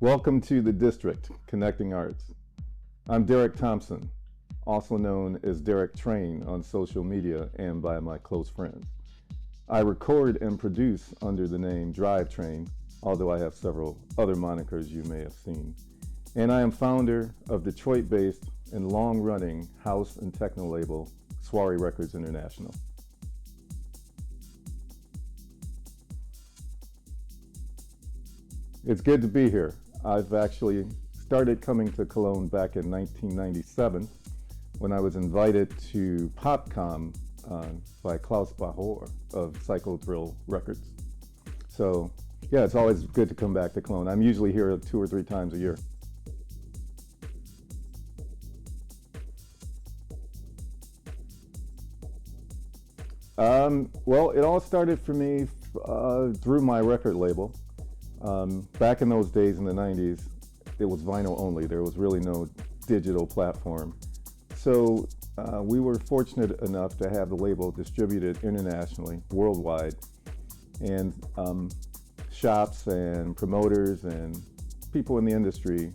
Welcome to the District, Connecting Arts. I'm Derrick Thompson, also known as Derrick Train on social media and by my close friends. I record and produce under the name Drivetrain, although I have several other monikers you may have seen. And I am founder of Detroit-based and long-running house and techno label Soree Records International. It's good to be here. I've actually started coming to Cologne back in 1997 when I was invited to PopCom by Klaus Bachor of Psychodrill Records. So yeah, it's always good to come back to Cologne. I'm usually here 2 or 3 times a year. Well, it all started for me through my record label. Back in those days in the 90s, it was vinyl only. There was really no digital platform. So we were fortunate enough to have the label distributed internationally, worldwide. And shops and promoters and people in the industry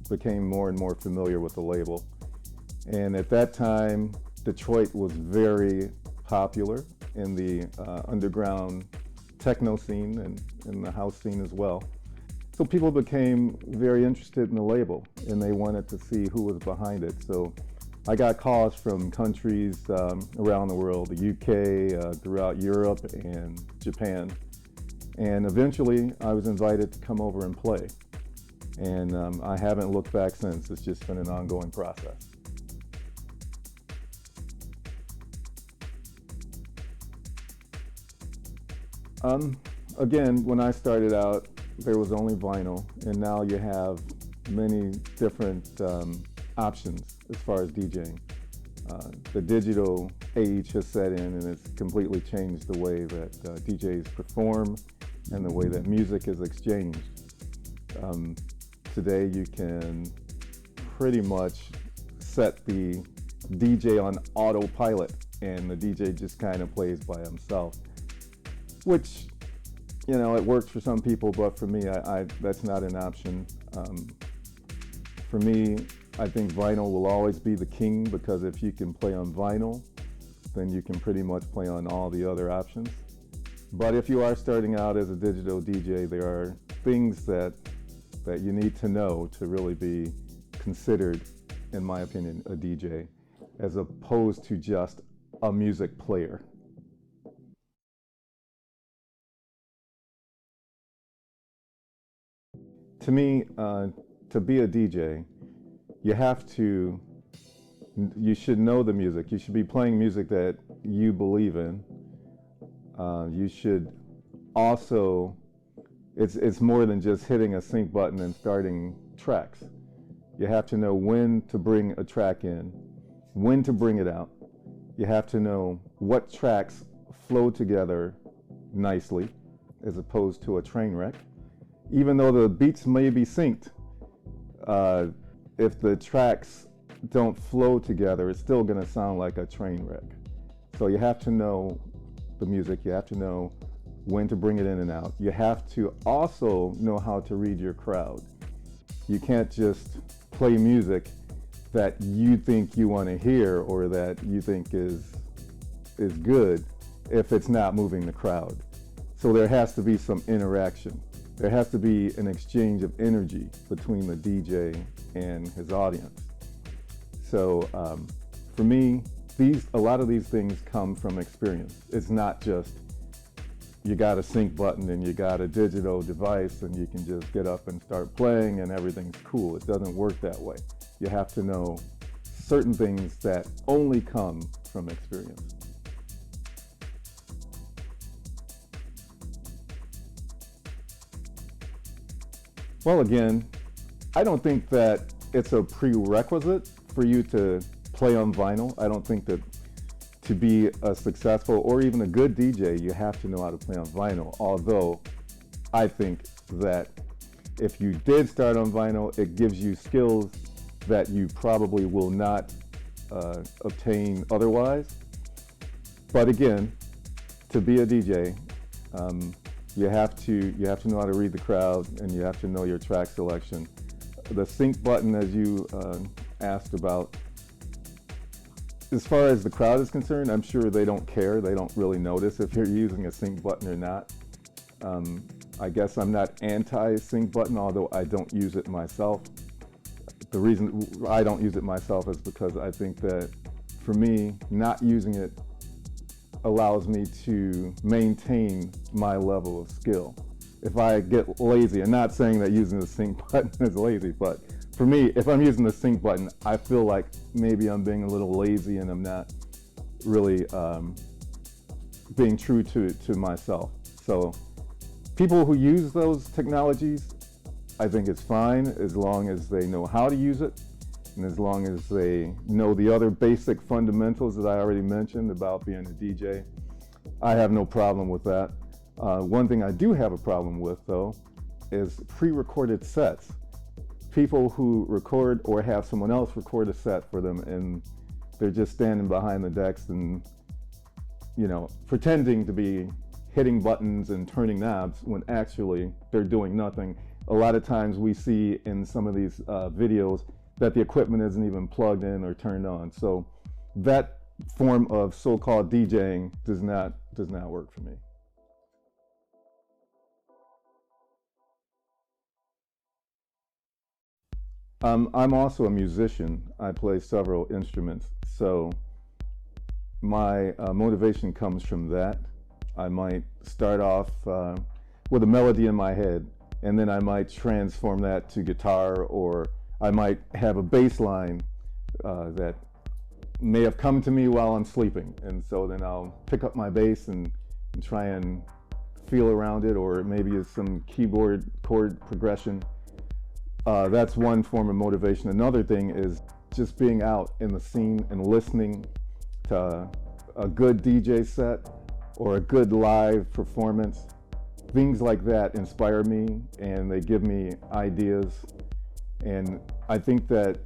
became more and more familiar with the label. And at that time, Detroit was very popular in the underground techno scene and in the house scene as well. So people became very interested in the label and they wanted to see who was behind it. So I got calls from countries around the world, the UK, throughout Europe and Japan. And eventually I was invited to come over and play. And I haven't looked back since. It's just been an ongoing process. Again, when I started out, there was only vinyl, and now you have many different options as far as DJing. The digital age has set in, and it's completely changed the way that DJs perform and the way that music is exchanged. Today, you can pretty much set the DJ on autopilot, and the DJ just kind of plays by himself. Which, you know, it works for some people, but for me, that's not an option. For me, I think vinyl will always be the king, because if you can play on vinyl, then you can pretty much play on all the other options. But if you are starting out as a digital DJ, there are things that you need to know to really be considered, in my opinion, a DJ, as opposed to just a music player. To me, to be a DJ, you should know the music. You should be playing music that you believe in. You should also, it's more than just hitting a sync button and starting tracks. You have to know when to bring a track in, when to bring it out. You have to know what tracks flow together nicely, as opposed to a train wreck. Even though the beats may be synced, if the tracks don't flow together, it's still going to sound like a train wreck. So you have to know the music, you have to know when to bring it in and out. You have to also know how to read your crowd. You can't just play music that you think you want to hear or that you think is good if it's not moving the crowd. So there has to be some interaction. There has to be an exchange of energy between the DJ and his audience. So for me, a lot of these things come from experience. It's not just you got a sync button and you got a digital device and you can just get up and start playing and everything's cool. It doesn't work that way. You have to know certain things that only come from experience. Well, again, I don't think that it's a prerequisite for you to play on vinyl. I don't think that to be a successful or even a good DJ, you have to know how to play on vinyl. Although I think that if you did start on vinyl, it gives you skills that you probably will not obtain otherwise. But again, to be a DJ, You have to know how to read the crowd, and you have to know your track selection. The sync button, as you asked about, as far as the crowd is concerned, I'm sure they don't care. They don't really notice if you're using a sync button or not. I guess I'm not anti-sync button, although I don't use it myself. The reason I don't use it myself is because I think that, for me, not using it allows me to maintain my level of skill. If I get lazy, I'm not saying that using the sync button is lazy, but for me, if I'm using the sync button, I feel like maybe I'm being a little lazy and I'm not really being true to myself. So people who use those technologies, I think it's fine as long as they know how to use it, and as long as they know the other basic fundamentals that I already mentioned about being a DJ. I have no problem with that. One thing I do have a problem with, though, is pre-recorded sets. People who record or have someone else record a set for them, and they're just standing behind the decks and, you know, pretending to be hitting buttons and turning knobs when actually they're doing nothing. A lot of times we see in some of these videos that the equipment isn't even plugged in or turned on. So that form of so-called DJing does not work for me. I'm also a musician. I play several instruments, so my motivation comes from that. I might start off with a melody in my head, and then I might transform that to guitar, or I might have a bass line that may have come to me while I'm sleeping, and so then I'll pick up my bass and try and feel around it, or maybe it's some keyboard chord progression. That's one form of motivation. Another thing is just being out in the scene and listening to a good DJ set or a good live performance. Things like that inspire me, and they give me ideas. And I think that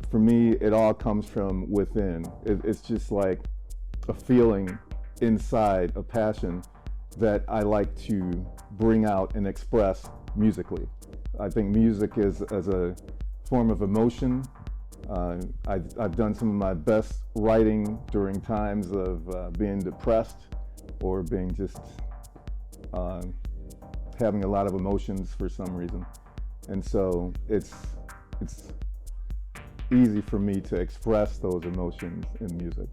for me, it all comes from within. It's just like a feeling inside, a passion that I like to bring out and express musically. I think music is as a form of emotion. I've done some of my best writing during times of being depressed or being just having a lot of emotions for some reason. And so it's easy for me to express those emotions in music.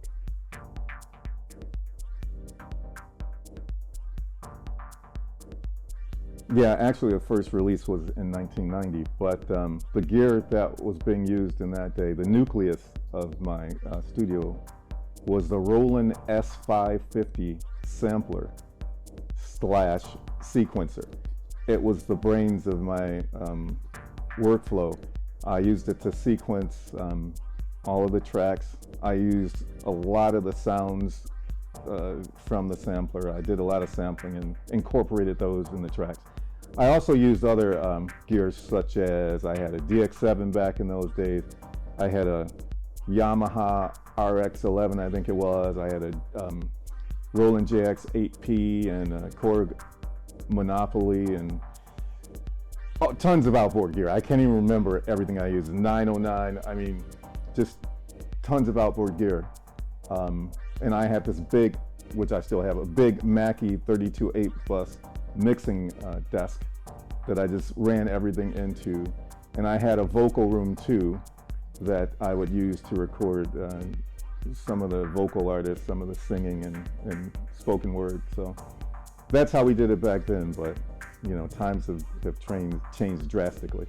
Yeah, actually the first release was in 1990, but the gear that was being used in that day, the nucleus of my studio, was the Roland S550 sampler slash sequencer. It was the brains of my workflow. I used it to sequence all of the tracks. I used a lot of the sounds from the sampler. I did a lot of sampling and incorporated those in the tracks. I also used other gears, such as I had a DX7 back in those days. I had a Yamaha RX11, I think it was. I had a Roland JX8P and a Korg Monopoly, and tons of outboard gear. I can't even remember everything I used. 909, I mean, just tons of outboard gear. And I had this big, which I still have, a big Mackie 32/8 bus mixing desk that I just ran everything into. And I had a vocal room too that I would use to record some of the vocal artists, some of the singing and spoken word. So that's how we did it back then, but you know, times have changed drastically.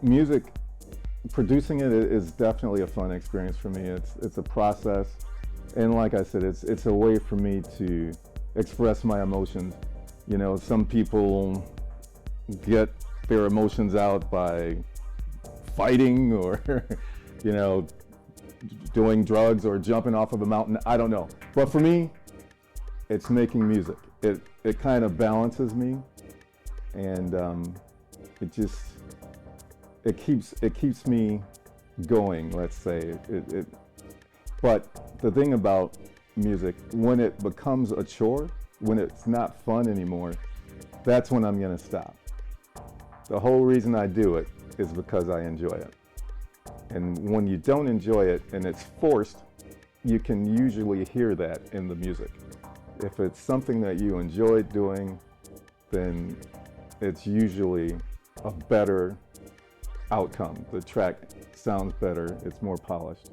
Music, producing it is definitely a fun experience for me. It's a process, and like I said, it's a way for me to express my emotions. You know, some people get their emotions out by fighting or you know, doing drugs or jumping off of a mountain. I don't know, but for me, it's making music. It kind of balances me, and it keeps me going. Let's say But the thing about music, when it becomes a chore, when it's not fun anymore, that's when I'm gonna stop. The whole reason I do it is because I enjoy it. And when you don't enjoy it and it's forced, you can usually hear that in the music. If it's something that you enjoy doing, then it's usually a better outcome. The track sounds better, it's more polished.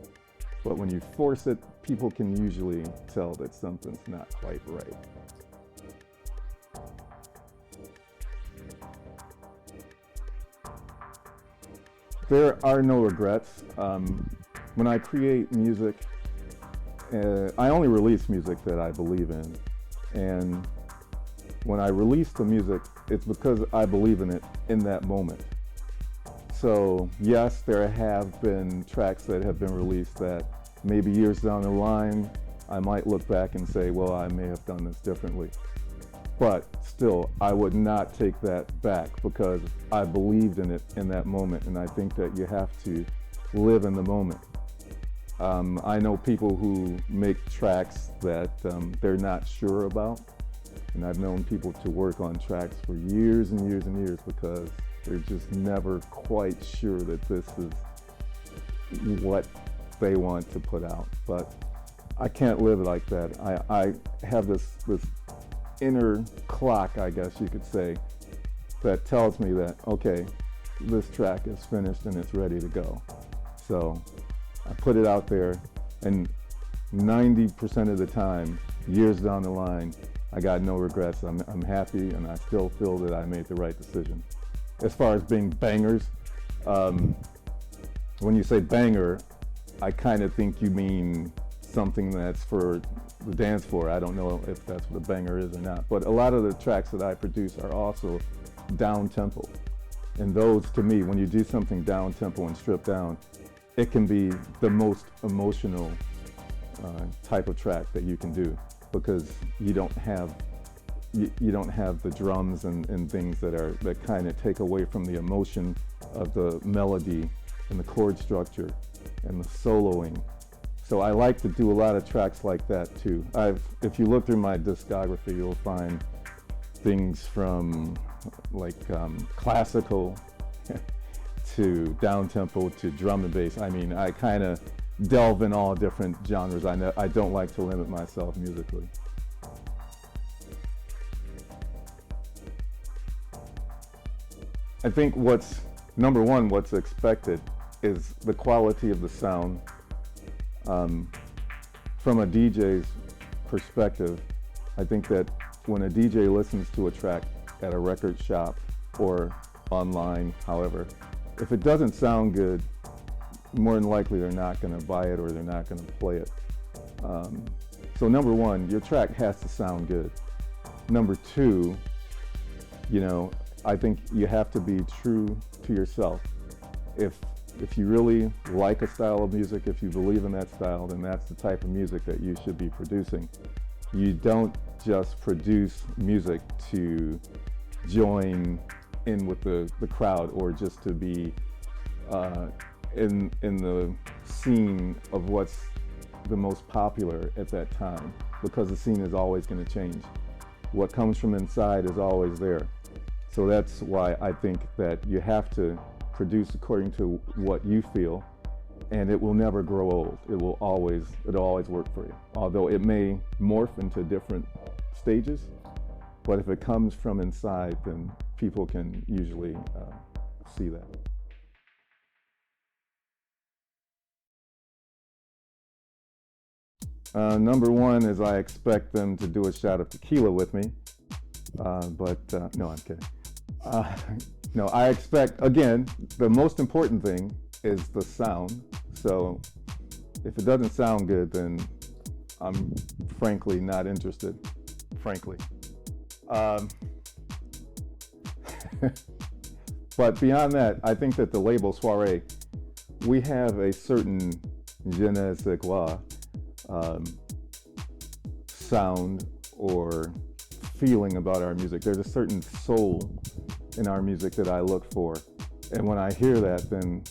But when you force it, people can usually tell that something's not quite right. There are no regrets. When I create music, I only release music that I believe in. And when I release the music, it's because I believe in it in that moment. So yes, there have been tracks that have been released that maybe years down the line, I might look back and say, well, I may have done this differently. But still, I would not take that back because I believed in it in that moment. And I think that you have to live in the moment. I know people who make tracks that they're not sure about. And I've known people to work on tracks for years and years and years because they're just never quite sure that this is what they want to put out. But I can't live like that. I have this inner clock, I guess you could say, that tells me that, okay, this track is finished and it's ready to go. So I put it out there, and 90% of the time, years down the line, I got no regrets. I'm happy, and I still feel that I made the right decision. As far as being bangers, when you say banger, I kind of think you mean something that's for the dance floor. I don't know if that's what a banger is or not. But a lot of the tracks that I produce are also down-tempo. And those, to me, when you do something down-tempo and stripped down, it can be the most emotional type of track that you can do because you don't have the drums and things that kind of take away from the emotion of the melody and the chord structure and the soloing. So I like to do a lot of tracks like that too. If you look through my discography, you'll find things from like classical to down-tempo to drum and bass. I mean, I kind of delve in all different genres. I don't like to limit myself musically. I think number one, what's expected is the quality of the sound. From a DJ's perspective, I think that when a DJ listens to a track at a record shop or online, however, if it doesn't sound good, more than likely they're not going to buy it or they're not going to play it. So number one, your track has to sound good. Number two, I think you have to be true to yourself. If you really like a style of music, if you believe in that style, then that's the type of music that you should be producing. You don't just produce music to join in with the crowd or just to be in the scene of what's the most popular at that time, because the scene is always going to change. What comes from inside is always there. So that's why I think that you have to produce according to what you feel, and it will never grow old. It'll always work for you. Although it may morph into different stages, but if it comes from inside, then people can usually see that. Number one is I expect them to do a shot of tequila with me, but no, I'm kidding. No, I expect, again, the most important thing is the sound. So if it doesn't sound good, then I'm frankly not interested, frankly. But beyond that, I think that the label Soiree, we have a certain je ne sais quoi sound or feeling about our music. There's a certain soul in our music that I look for, and when I hear that, then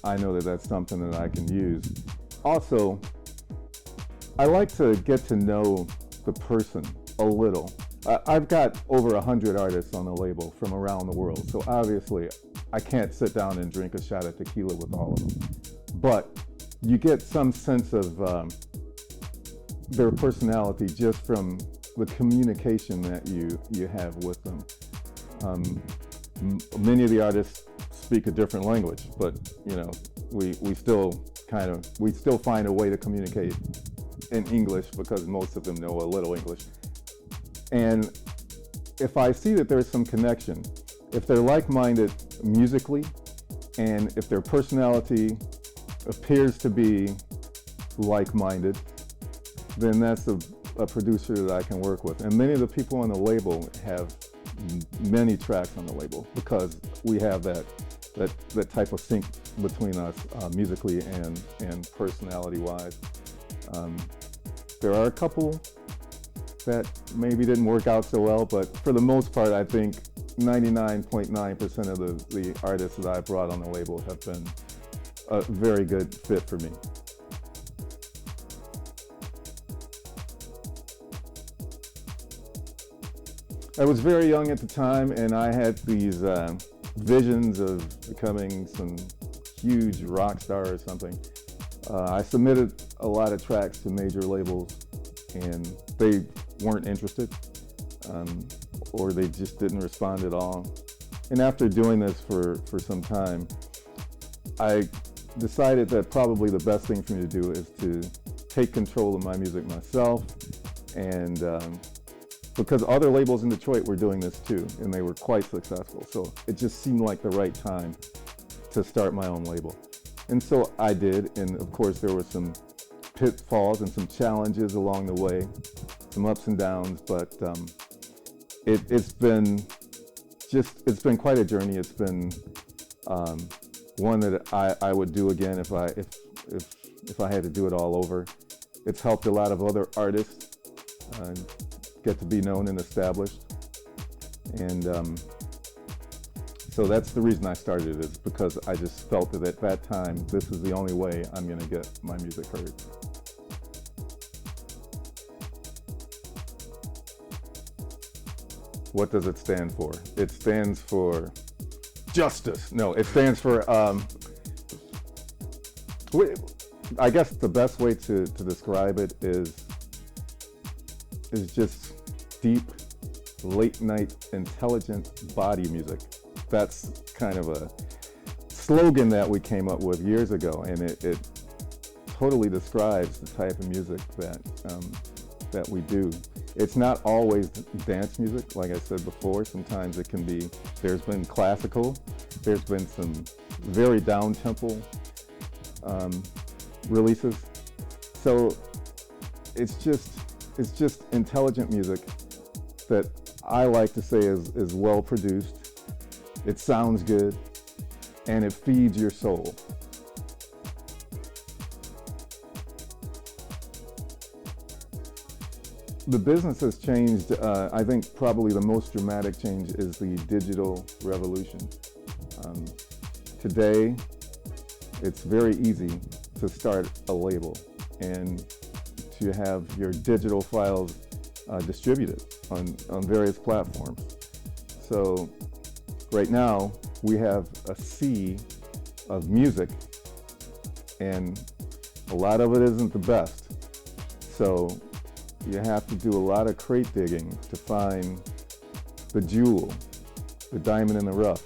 I know that that's something that I can use. also, I like to get to know the person a little. I've got over 100 artists on the label from around the world, so obviously I can't sit down and drink a shot of tequila with all of them. But you get some sense of their personality just from the communication that you have with them. Many of the artists speak a different language, but we still find a way to communicate in English because most of them know a little English. And if I see that there's some connection, if they're like-minded musically, and if their personality appears to be like-minded, then that's a producer that I can work with. And many of the people on the label have many tracks on the label because we have that type of sync between us musically and personality-wise. There are a couple that maybe didn't work out so well, but for the most part, I think 99.9% of the artists that I brought on the label have been a very good fit for me. I was very young at the time, and I had these visions of becoming some huge rock star or something. I submitted a lot of tracks to major labels, and they weren't interested, or they just didn't respond at all. And after doing this for some time, I decided that probably the best thing for me to do is to take control of my music myself, and because other labels in Detroit were doing this too, and they were quite successful. So it just seemed like the right time to start my own label. And so I did, and of course there were some pitfalls and some challenges along the way, some ups and downs, but it's been quite a journey. It's been one that I would do again if I had to do it all over. It's helped a lot of other artists get to be known and established, and so that's the reason I started it, is because I just felt that at that time this is the only way I'm going to get my music heard. What does it stand for? It stands for justice. No, it stands for, I guess the best way to describe it is just deep, late night, intelligent body music. That's kind of a slogan that we came up with years ago, and it totally describes the type of music that we do. It's not always dance music, like I said before. Sometimes it can be, there's been classical, there's been some very down-tempo releases. So it's just intelligent music that I like to say is well produced. It sounds good, and it feeds your soul. The business has changed. I think probably the most dramatic change is the digital revolution. Today, it's very easy to start a label and to have your digital files distributed on various platforms. So right now, we have a sea of music, and a lot of it isn't the best. So you have to do a lot of crate digging to find the jewel, the diamond in the rough.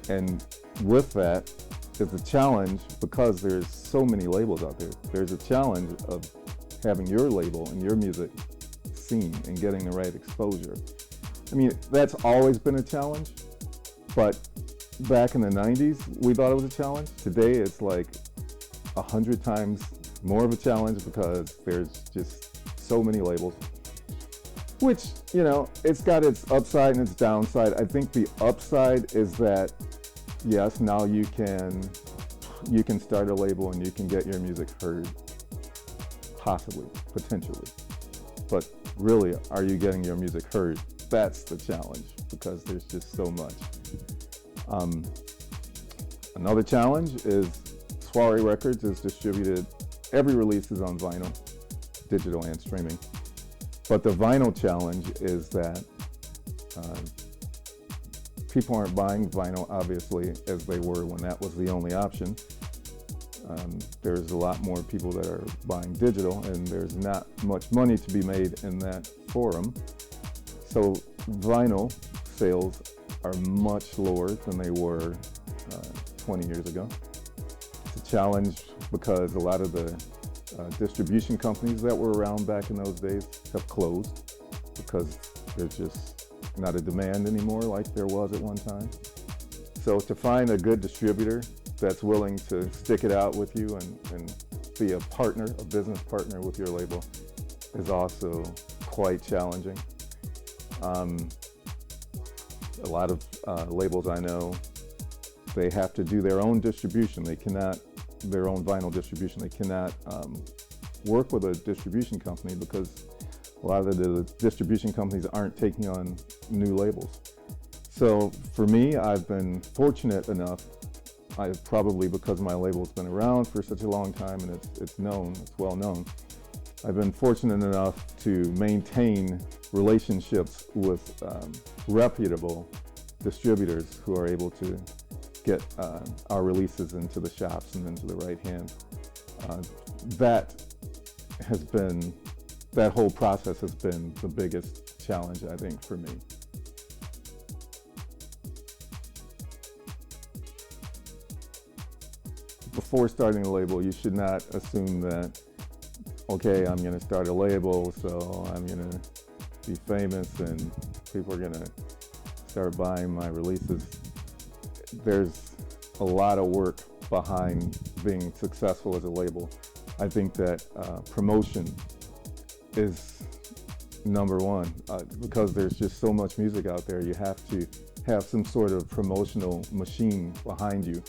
And with that is a challenge, because there's so many labels out there. There's a challenge of having your label and your music seen and getting the right exposure. I mean, that's always been a challenge, but back in the 90s, we thought it was a challenge. Today, it's like 100 times more of a challenge because there's just so many labels, which, it's got its upside and its downside. I think the upside is that, yes, now you can start a label and you can get your music heard, possibly, potentially. But really, are you getting your music heard? That's the challenge, because there's just so much. Another challenge is, as Soiree Records is distributed, every release is on vinyl, digital and streaming. But the vinyl challenge is that people aren't buying vinyl, obviously, as they were when that was the only option. There's a lot more people that are buying digital, and there's not much money to be made in that forum. So vinyl sales are much lower than they were 20 years ago. It's a challenge because a lot of the distribution companies that were around back in those days have closed because there's just not a demand anymore like there was at one time. So to find a good distributor that's willing to stick it out with you and be a partner, a business partner with your label, is also quite challenging. A lot of labels I know, they have to do their own distribution. They cannot, their own vinyl distribution. They cannot work with a distribution company because a lot of the distribution companies aren't taking on new labels. So for me, I've been fortunate enough, probably because my label's been around for such a long time and it's known, it's well known, I've been fortunate enough to maintain relationships with reputable distributors who are able to get our releases into the shops and into the right hands. That whole process has been the biggest challenge, I think, for me. Before starting a label, you should not assume that, okay, I'm going to start a label, so I'm going to be famous and people are going to start buying my releases. There's a lot of work behind being successful as a label. I think that promotion is number one because there's just so much music out there. You have to have some sort of promotional machine behind you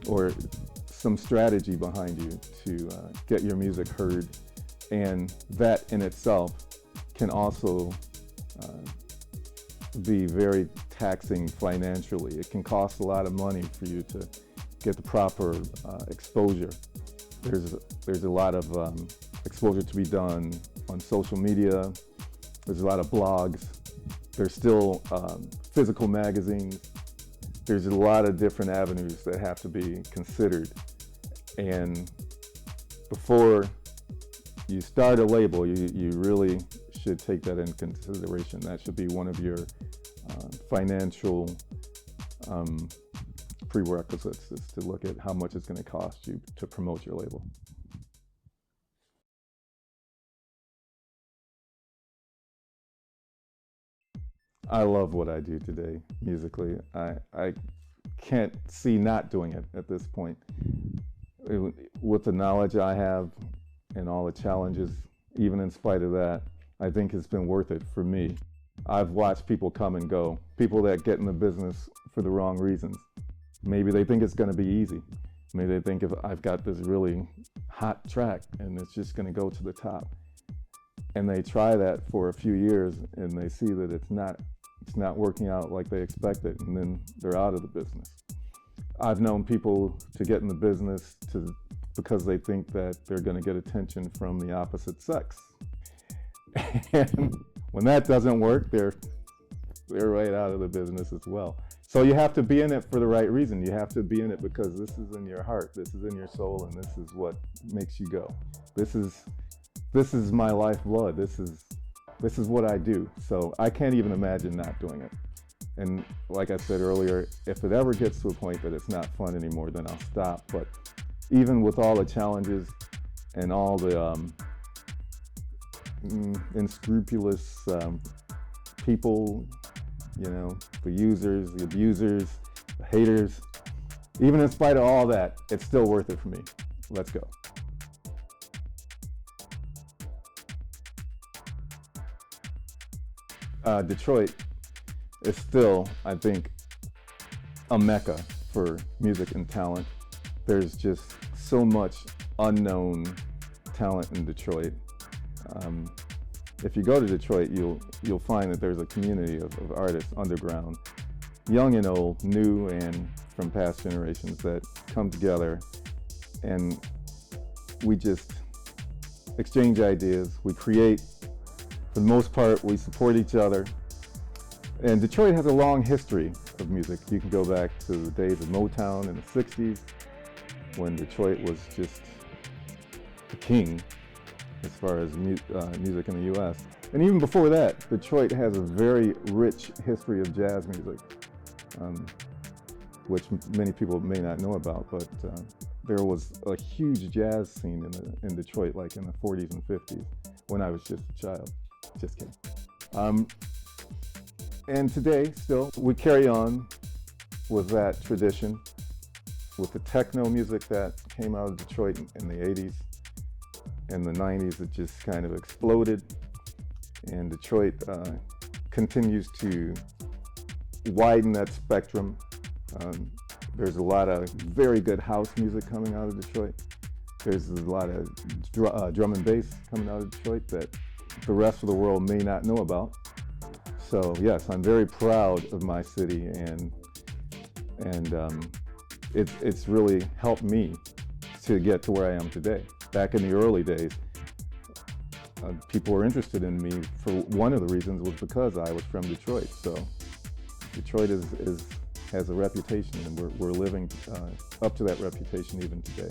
or some strategy behind you to get your music heard, and that in itself can also be very taxing financially. It can cost a lot of money for you to get the proper exposure. There's a lot of exposure to be done on social media. There's a lot of blogs. There's still physical magazines. There's a lot of different avenues that have to be considered. And before you start a label, you really should take that into consideration. That should be one of your financial prerequisites, is to look at how much it's going to cost you to promote your label. I love what I do today musically. I can't see not doing it at this point. With the knowledge I have and all the challenges, even in spite of that, I think it's been worth it for me. I've watched people come and go, people that get in the business for the wrong reasons. Maybe they think it's going to be easy. Maybe they think if I've got this really hot track and it's just going to go to the top. And they try that for a few years and they see that it's not working out like they expected, and then they're out of the business. I've known people to get in the business because they think that they're going to get attention from the opposite sex. And when that doesn't work, they're right out of the business as well. So you have to be in it for the right reason. You have to be in it because this is in your heart, this is in your soul, and this is what makes you go. This is my lifeblood. This is what I do. So I can't even imagine not doing it. And like I said earlier, if it ever gets to a point that it's not fun anymore, then I'll stop. But even with all the challenges and all the unscrupulous people, you know, the users, the abusers, the haters, even in spite of all that, it's still worth it for me. Let's go. Detroit is still, I think, a mecca for music and talent. There's just so much unknown talent in Detroit. If you go to Detroit, you'll find that there's a community of artists underground young and old, new and from past generations, that come together and we just exchange ideas. We create, for the most part, we support each other. And Detroit has a long history of music. You can go back to the days of Motown in the 60s, when Detroit was just the king as far as music in the US. And even before that, Detroit has a very rich history of jazz music, which many people may not know about, but there was a huge jazz scene in Detroit, like in the 40s and 50s, when I was just a child. Just kidding. And today, still, we carry on with that tradition, with the techno music that came out of Detroit in the 80s. In the 90s, it just kind of exploded, and Detroit continues to widen that spectrum. There's a lot of very good house music coming out of Detroit. There's a lot of drum and bass coming out of Detroit that the rest of the world may not know about. So yes, I'm very proud of my city, and it's really helped me to get to where I am today. Back in the early days, people were interested in me for one of the reasons was because I was from Detroit. So Detroit has a reputation, and we're living up to that reputation even today.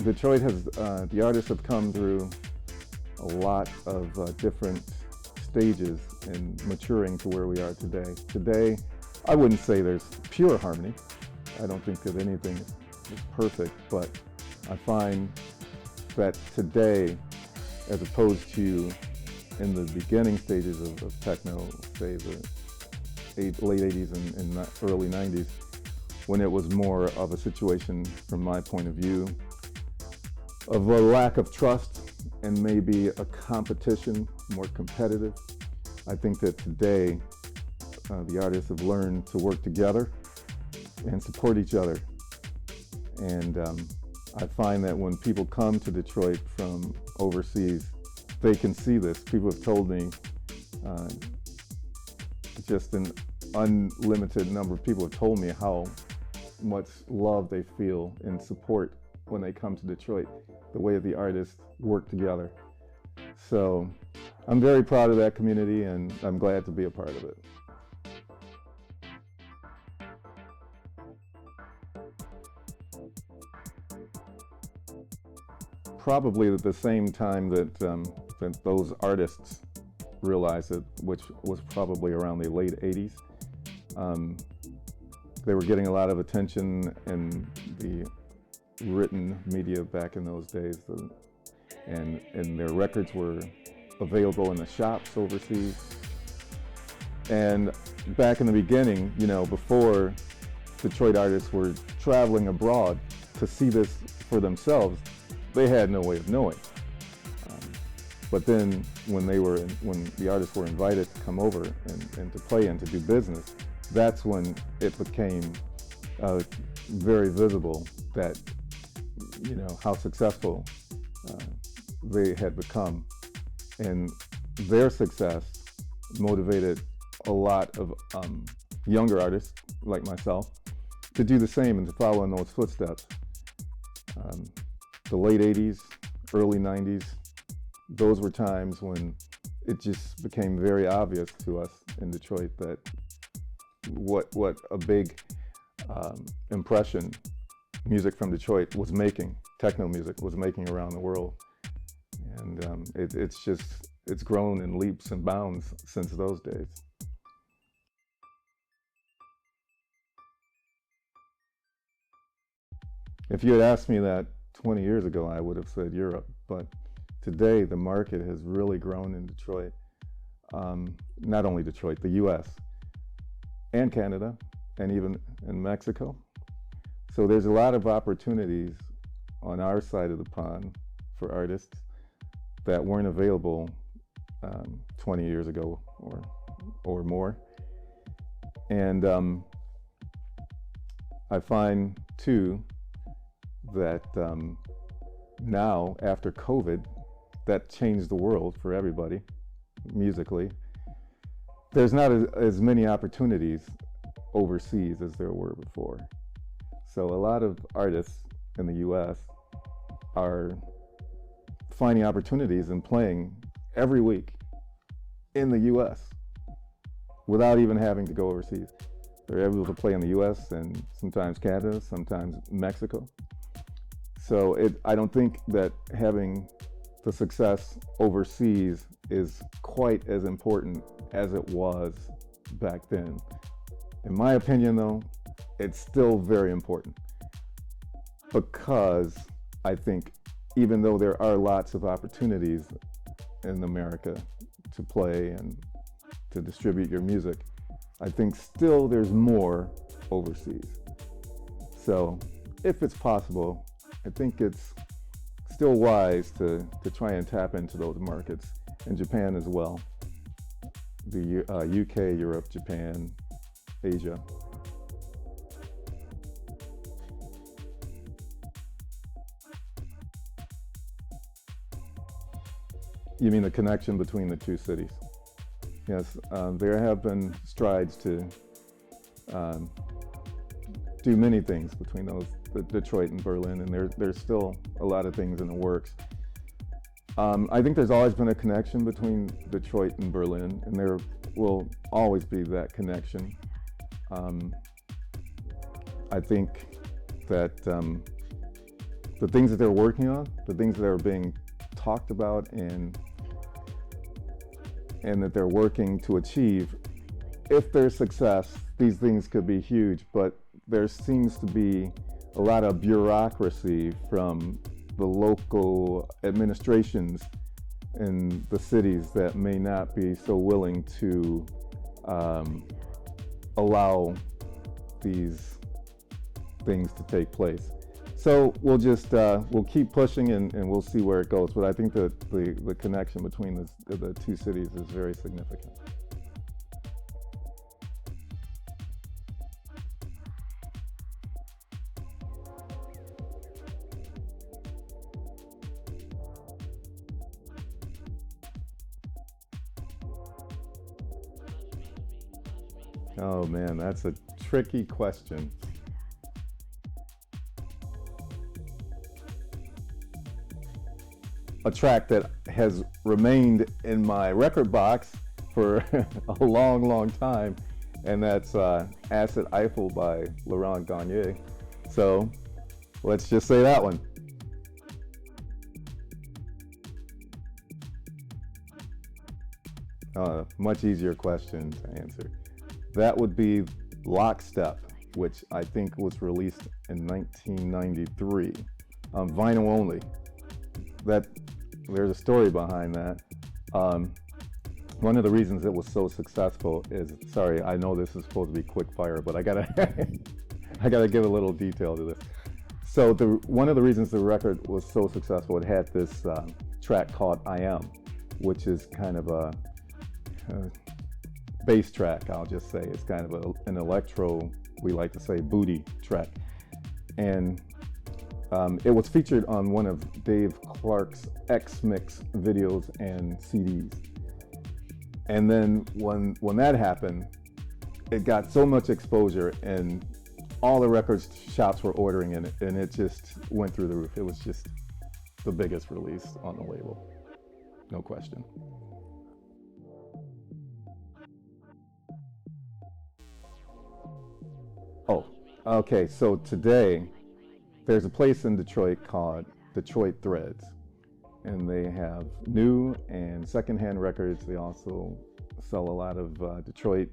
Detroit has, the artists have come through a lot of different stages in maturing to where we are today. Today, I wouldn't say there's pure harmony. I don't think that anything is perfect, but I find that today, as opposed to in the beginning stages of techno, say the late 80s and early 90s, when it was more of a situation, from my point of view, of a lack of trust and maybe a competition, more competitive. I think that today the artists have learned to work together and support each other. And I find that when people come to Detroit from overseas, they can see this. People have told me, just an unlimited number of people have told me how much love they feel and support when they come to Detroit, the way the artists work together. So I'm very proud of that community, and I'm glad to be a part of it. Probably at the same time that, that those artists realized it, which was probably around the late 80s. They were getting a lot of attention in the written media back in those days, and their records were available in the shops overseas. And back in the beginning, you know, before Detroit artists were traveling abroad to see this for themselves, they had no way of knowing. But then when the artists were invited to come over and to play and to do business, that's when it became very visible that, you know, how successful they had become. And their success motivated a lot of younger artists like myself to do the same and to follow in those footsteps. The late 80s, early 90s, those were times when it just became very obvious to us in Detroit that what a big impression music from Detroit was making, techno music was making around the world. And it's grown in leaps and bounds since those days. If you had asked me that 20 years ago, I would have said Europe, but today the market has really grown in Detroit. Not only Detroit, the US and Canada, and even in Mexico. So there's a lot of opportunities on our side of the pond for artists that weren't available 20 years ago or more. And I find too that now, after COVID, that changed the world for everybody musically. There's not as many opportunities overseas as there were before. So a lot of artists in the US are finding opportunities and playing every week in the US without even having to go overseas. They're able to play in the US and sometimes Canada, sometimes Mexico. So I don't think that having the success overseas is quite as important as it was back then. In my opinion though, it's still very important, because I think even though there are lots of opportunities in America to play and to distribute your music, I think still there's more overseas. So if it's possible, I think it's still wise to try and tap into those markets, and Japan as well. The UK, Europe, Japan, Asia. You mean the connection between the two cities? Yes, there have been strides to do many things between those, Detroit and Berlin, and there's still a lot of things in the works. I think there's always been a connection between Detroit and Berlin, and there will always be that connection. I think that the things that they're working on, the things that are being talked about and that they're working to achieve, if there's success, these things could be huge, but there seems to be a lot of bureaucracy from the local administrations in the cities that may not be so willing to allow these things to take place. So we'll just we'll keep pushing and we'll see where it goes. But I think that the connection between the two cities is very significant. Oh man, that's a tricky question. A track that has remained in my record box for a long, long time, and that's Acid Eiffel by Laurent Garnier. So let's just say that one. Much easier question to answer. That would be Lockstep, which I think was released in 1993 on vinyl only. There's a story behind that. One of the reasons it was so successful is, sorry, I know this is supposed to be quick fire, but I gotta give a little detail to this. So one of the reasons the record was so successful, it had this track called I Am, which is kind of a bass track, I'll just say. It's kind of an electro, we like to say, booty track. And it was featured on one of Dave Clark's X-Mix videos and CDs. And then when that happened, it got so much exposure and all the record shops were ordering it, and it just went through the roof. It was just the biggest release on the label, no question. Oh, okay, so today, there's a place in Detroit called Detroit Threads, and they have new and secondhand records. They also sell a lot of Detroit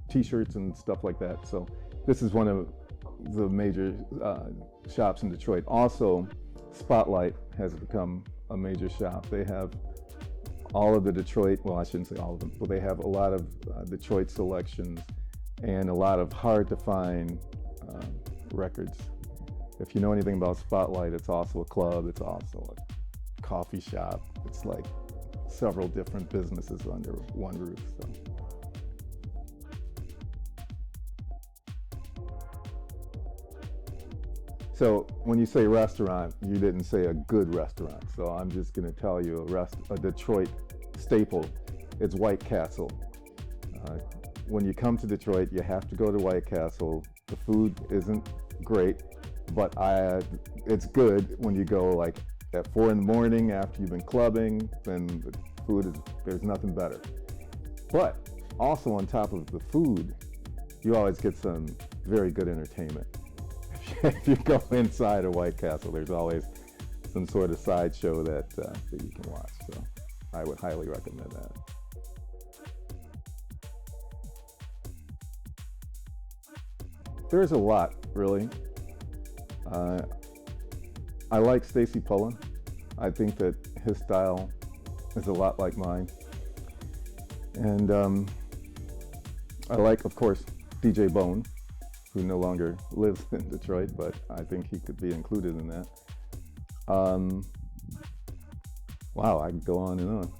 t-shirts and stuff like that. So this is one of the major shops in Detroit. Also, Spotlight has become a major shop. They have all of the Detroit, well, I shouldn't say all of them, but they have a lot of Detroit selections and a lot of hard to find records. If you know anything about Spotlight, it's also a club, it's also a coffee shop. It's like several different businesses under one roof. So when you say restaurant, you didn't say a good restaurant. So I'm just going to tell you a Detroit staple. It's White Castle. When you come to Detroit, you have to go to White Castle. The food isn't great, but it's good when you go like at 4 in the morning after you've been clubbing. Then the food there's nothing better. But also on top of the food, you always get some very good entertainment. If you go inside a White Castle, there's always some sort of sideshow that you can watch. So I would highly recommend that. There's a lot, really. I like Stacy Pullen. I think that his style is a lot like mine. And I like, of course, DJ Bone, who no longer lives in Detroit, but I think he could be included in that. Wow, I could go on and on.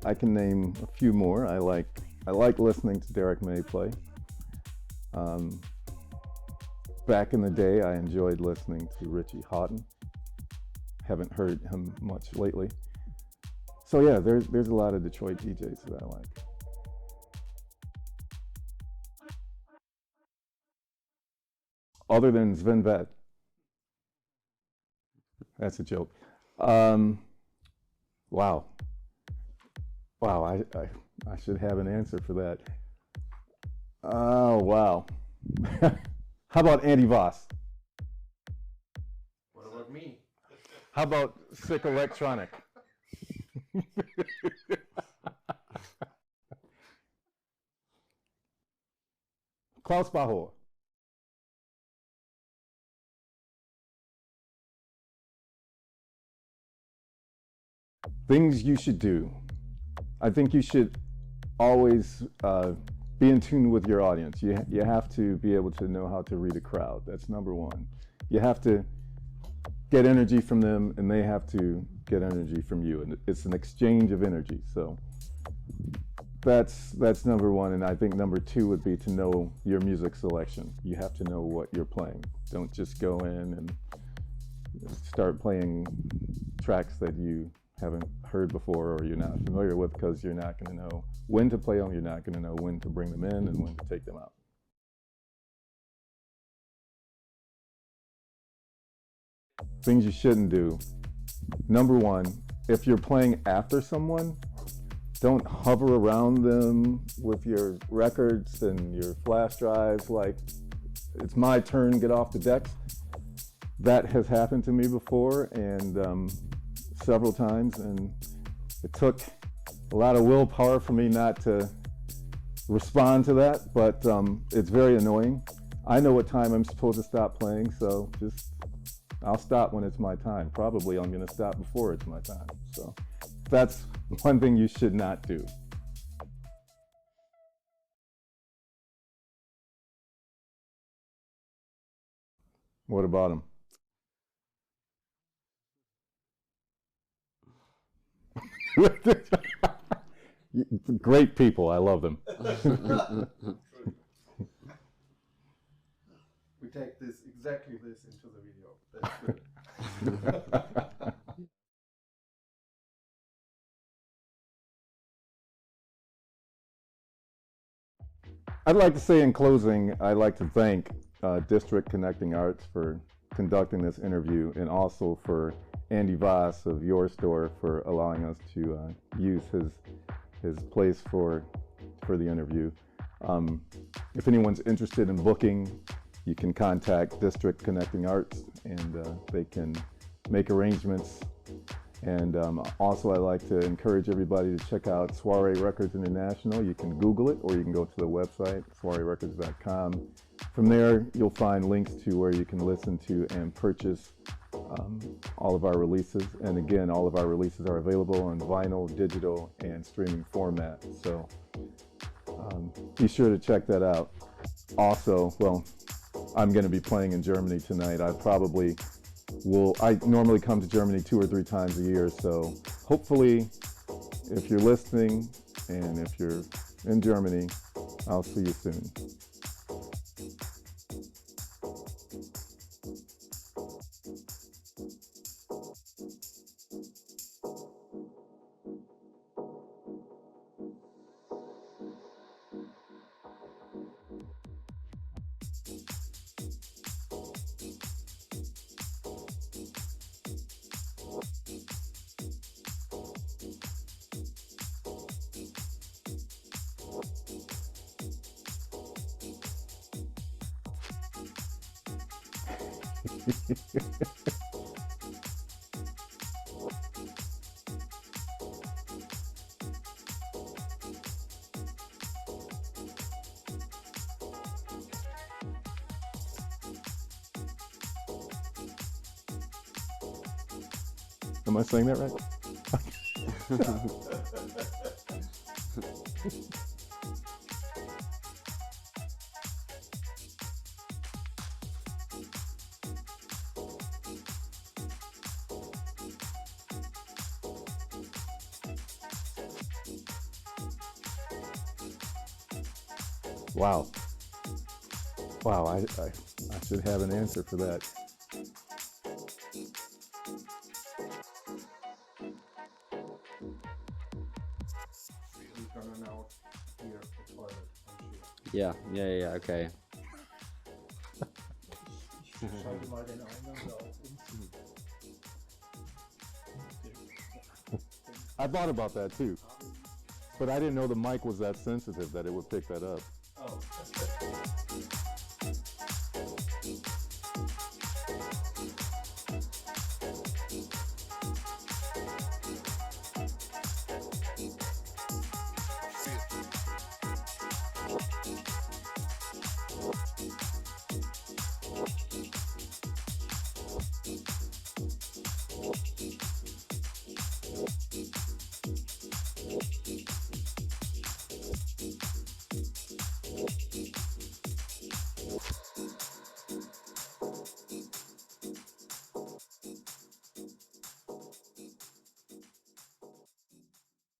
I can name a few more. I like listening to Derrick May play. Back in the day, I enjoyed listening to Richie Houghton. Haven't heard him much lately. So yeah, there's a lot of Detroit DJs that I like. Other than Sven Väth. That's a joke. Wow. Wow, I should have an answer for that. Oh, wow. How about Andy Voss? What about me? How about Sick Electronic? Klaus Bauer. Things you should do. I think you should always be in tune with your audience. You have to be able to know how to read a crowd. That's number one. You have to get energy from them, and they have to get energy from you. And it's an exchange of energy. So that's number one. And I think number two would be to know your music selection. You have to know what you're playing. Don't just go in and start playing tracks that you haven't heard before or you're not familiar with, because you're not going to know when to play them, you're not going to know when to bring them in and when to take them out. Things you shouldn't do. Number one, if you're playing after someone, don't hover around them with your records and your flash drives like, it's my turn, get off the decks. That has happened to me before, and several times, and it took a lot of willpower for me not to respond to that, but it's very annoying. I know what time I'm supposed to stop playing, so I'll stop when it's my time. Probably I'm going to stop before it's my time. So that's one thing you should not do. What about them? Great people, I love them. We take exactly this into the video. That's good. I'd like to say in closing, I'd like to thank District Connecting Arts for conducting this interview, and also for Andy Voss of Your Store for allowing us to use his place for the interview. If anyone's interested in booking, you can contact District Connecting Arts, and they can make arrangements. And also, I'd like to encourage everybody to check out Soree Records International. You can Google it, or you can go to the website, soireerecords.com. From there, you'll find links to where you can listen to and purchase all of our releases. And again, all of our releases are available on vinyl, digital, and streaming format. So be sure to check that out. Also, well, I'm going to be playing in Germany tonight. I normally come to Germany 2 or 3 times a year. So hopefully, if you're listening and if you're in Germany, I'll see you soon. Am I saying that right? Wow. Wow, I should have an answer for that. We're gonna now hear the toilet, I'm sure. Ja, okay. Ich schalte mal den Eingang auf. I thought about that too, but I didn't know the mic was that sensitive that it would pick that up.